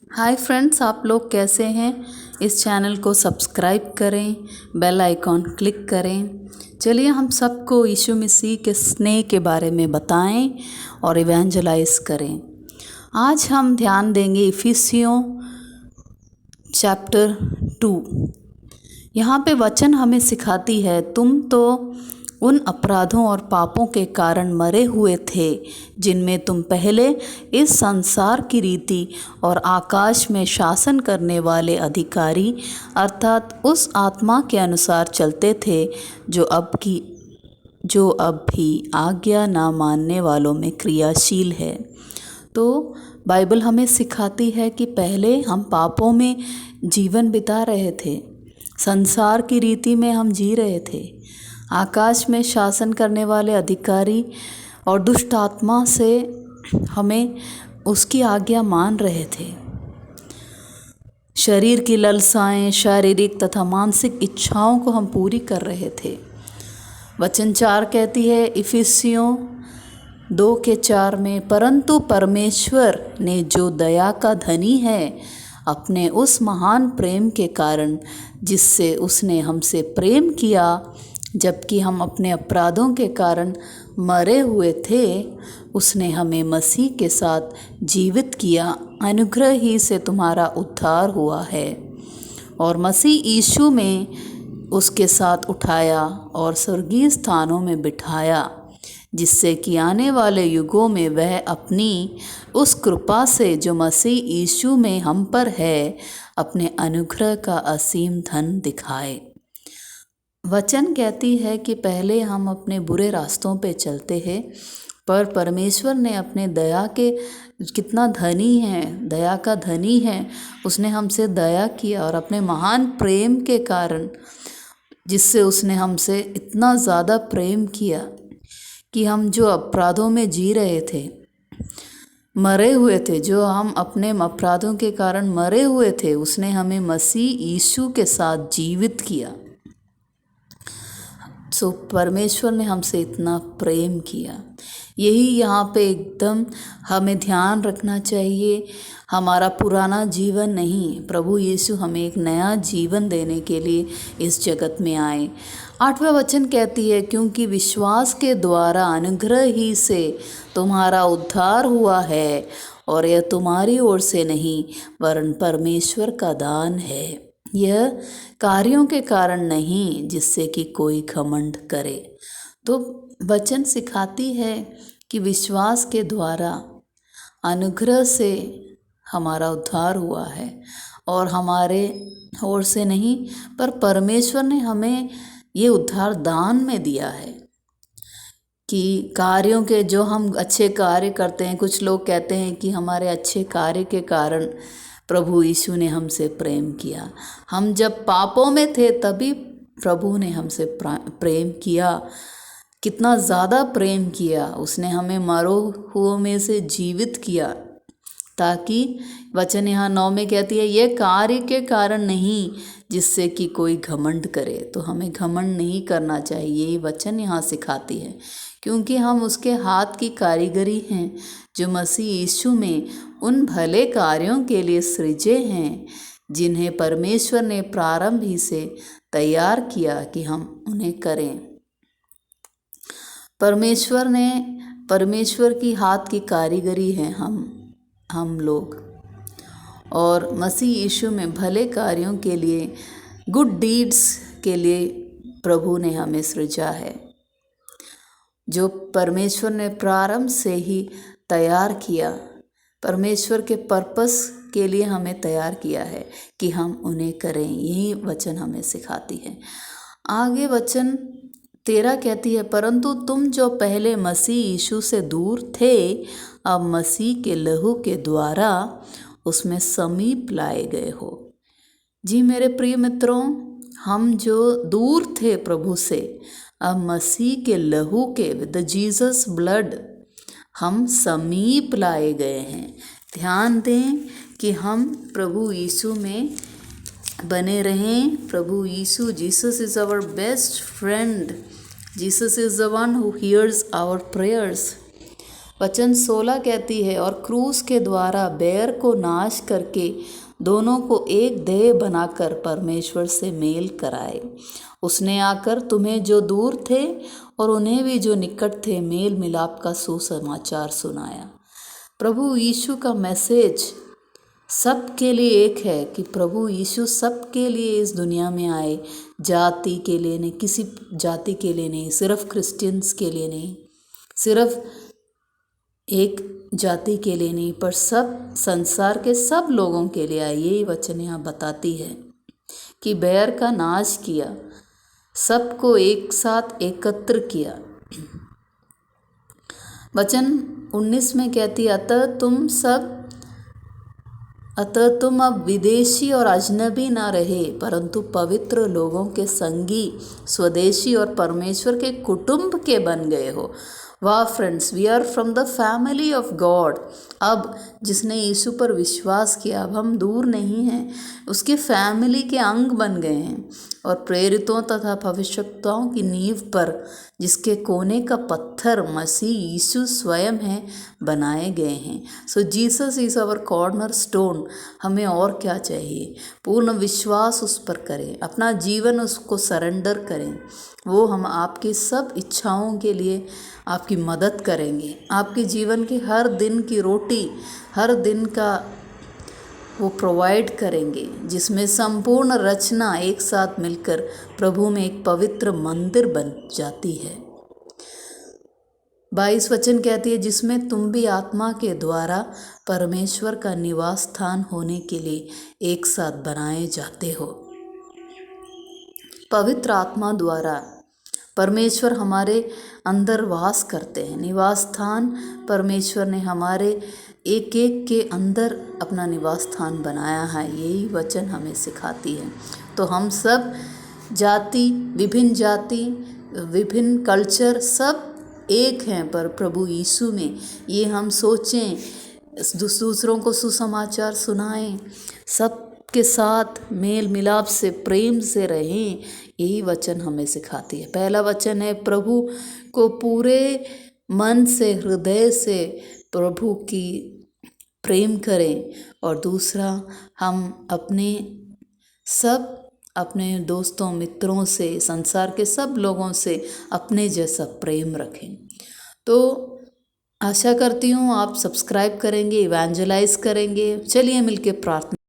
Hi friends, आप लोग कैसे हैं। इस चैनल को सब्सक्राइब करें, बेल आइकॉन क्लिक करें। चलिए हम सबको यीशु मसीह के स्नेह के बारे में बताएं और इवेंजलाइज करें। आज हम ध्यान देंगे इफिसियों चैप्टर 2। यहाँ पे वचन हमें सिखाती है, तुम तो उन अपराधों और पापों के कारण मरे हुए थे जिनमें तुम पहले इस संसार की रीति और आकाश में शासन करने वाले अधिकारी अर्थात उस आत्मा के अनुसार चलते थे जो अब भी आज्ञा ना मानने वालों में क्रियाशील है। तो बाइबल हमें सिखाती है कि पहले हम पापों में जीवन बिता रहे थे, संसार की रीति में हम जी रहे थे, आकाश में शासन करने वाले अधिकारी और दुष्ट आत्मा से हमें उसकी आज्ञा मान रहे थे। शरीर की लालसाएं, शारीरिक तथा मानसिक इच्छाओं को हम पूरी कर रहे थे। वचन 4 कहती है इफिसियों 2:4 में, परंतु परमेश्वर ने जो दया का धनी है अपने उस महान प्रेम के कारण जिससे उसने हमसे प्रेम किया जबकि हम अपने अपराधों के कारण मरे हुए थे, उसने हमें मसीह के साथ जीवित किया। अनुग्रह ही से तुम्हारा उद्धार हुआ है और मसीह यीशु में उसके साथ उठाया और स्वर्गीय स्थानों में बिठाया, जिससे कि आने वाले युगों में वह अपनी उस कृपा से जो मसीह यीशु में हम पर है अपने अनुग्रह का असीम धन दिखाए। वचन कहती है कि पहले हम अपने बुरे रास्तों पे चलते हैं, पर परमेश्वर ने अपने दया के कितना धनी है, दया का धनी है, उसने हमसे दया किया और अपने महान प्रेम के कारण जिससे उसने हमसे इतना ज़्यादा प्रेम किया कि हम जो अपराधों में जी रहे थे, मरे हुए थे, जो हम अपने अपराधों के कारण मरे हुए थे, उसने हमें मसीह यीशु के साथ जीवित किया। परमेश्वर ने हमसे इतना प्रेम किया। यही यहाँ पे एकदम हमें ध्यान रखना चाहिए। हमारा पुराना जीवन नहीं, प्रभु यीशु हमें एक नया जीवन देने के लिए इस जगत में आए। 8वां वचन कहती है, क्योंकि विश्वास के द्वारा अनुग्रह ही से तुम्हारा उद्धार हुआ है और यह तुम्हारी ओर से नहीं वरन परमेश्वर का दान है, यह कार्यों के कारण नहीं जिससे कि कोई घमंड करे। तो वचन सिखाती है कि विश्वास के द्वारा अनुग्रह से हमारा उद्धार हुआ है और हमारे ओर से नहीं, पर परमेश्वर ने हमें ये उद्धार दान में दिया है। कि कार्यों के जो हम अच्छे कार्य करते हैं, कुछ लोग कहते हैं कि हमारे अच्छे कार्य के कारण प्रभु यीशु ने हमसे प्रेम किया। हम जब पापों में थे तभी प्रभु ने हमसे प्रेम किया, कितना ज़्यादा प्रेम किया। उसने हमें मरो हुओं में से जीवित किया, ताकि वचन यहाँ 9 में कहती है, यह कार्य के कारण नहीं जिससे कि कोई घमंड करे। तो हमें घमंड नहीं करना चाहिए, यही वचन यहाँ सिखाती है, क्योंकि हम उसके हाथ की कारीगरी हैं जो मसीह यीशु में उन भले कार्यों के लिए सृजे हैं जिन्हें परमेश्वर ने प्रारंभ ही से तैयार किया कि हम उन्हें करें। परमेश्वर की हाथ की कारीगरी हैं हम लोग, और मसीह यीशु में भले कार्यों के लिए, गुड डीड्स के लिए प्रभु ने हमें सृजा है, जो परमेश्वर ने प्रारंभ से ही तैयार किया। परमेश्वर के पर्पस के लिए हमें तैयार किया है कि हम उन्हें करें। यही वचन हमें सिखाती है। आगे वचन 13 कहती है, परंतु तुम जो पहले मसीह यीशु से दूर थे अब मसीह के लहू के द्वारा उसमें समीप लाए गए हो। जी मेरे प्रिय मित्रों, हम जो दूर थे प्रभु से, अब मसीह के लहू के विद द जीसस ब्लड हम समीप लाए गए हैं। ध्यान दें कि हम प्रभु यीशु में बने रहें। प्रभु Yeshu, Jesus is our best friend, Jesus is the one who hears our prayers. वचन 16 कहती है, और क्रूस के द्वारा बैर को नाश करके दोनों को एक देह बनाकर परमेश्वर से मेल कराए। उसने आकर तुम्हें जो दूर थे और उन्हें भी जो निकट थे मेल मिलाप का सुसमाचार सुनाया। प्रभु यीशु का मैसेज सबके लिए एक है कि प्रभु यीशु सबके लिए इस दुनिया में आए, जाति के लिए नहीं, किसी जाति के लिए नहीं, सिर्फ क्रिश्चियंस के लिए नहीं, सिर्फ एक जाति के लिए नहीं, पर सब संसार के सब लोगों के लिए आए। यही वचन यहाँ बताती है कि बैर का नाश किया, सबको एक साथ एकत्र किया। वचन 19 में कहती है, अतः तुम अब विदेशी और अजनबी ना रहे, परंतु पवित्र लोगों के संगी, स्वदेशी और परमेश्वर के कुटुंब के बन गए हो। वाह friends, we are from the family of God. अब जिसने यीशु पर विश्वास किया, अब हम दूर नहीं हैं, उसके फैमिली के अंग बन गए हैं। और प्रेरितों तथा भविष्यवक्ताओं की नींव पर, जिसके कोने का पत्थर मसीह यीशु स्वयं है, बनाए गए हैं। So Jesus is our corner stone. हमें और क्या चाहिए? पूर्ण विश्वास उस पर करें, अपना जीवन उसको सरेंडर करें। वो हम आपकी सब इच्छाओं के लिए आपकी मदद करेंगे। आपके जीवन की हर दिन की रोटी, हर दिन का वो प्रोवाइड करेंगे, जिसमें संपूर्ण रचना एक साथ मिलकर प्रभु में एक पवित्र मंदिर बन जाती है। 22 वचन कहती है, जिसमें तुम भी आत्मा के द्वारा परमेश्वर का निवास स्थान होने के लिए एक साथ बनाए जाते हो। पवित्र आत्मा द्वारा परमेश्वर हमारे अंदर वास करते हैं। निवास स्थान परमेश्वर ने हमारे एक एक के अंदर अपना निवास स्थान बनाया है। यही वचन हमें सिखाती है। तो हम सब जाति, विभिन्न कल्चर सब एक हैं, पर प्रभु यीशु में ये हम सोचें, दूसरों को सुसमाचार सुनाएं, सबके साथ मेल मिलाप से, प्रेम से रहें। यही वचन हमें सिखाती है। पहला वचन है, प्रभु को पूरे मन से, हृदय से प्रभु की प्रेम करें। और दूसरा, हम अपने दोस्तों, मित्रों से, संसार के सब लोगों से अपने जैसा प्रेम रखें। तो आशा करती हूँ आप सब्सक्राइब करेंगे, इवेंजलाइज करेंगे। चलिए मिलके प्रार्थना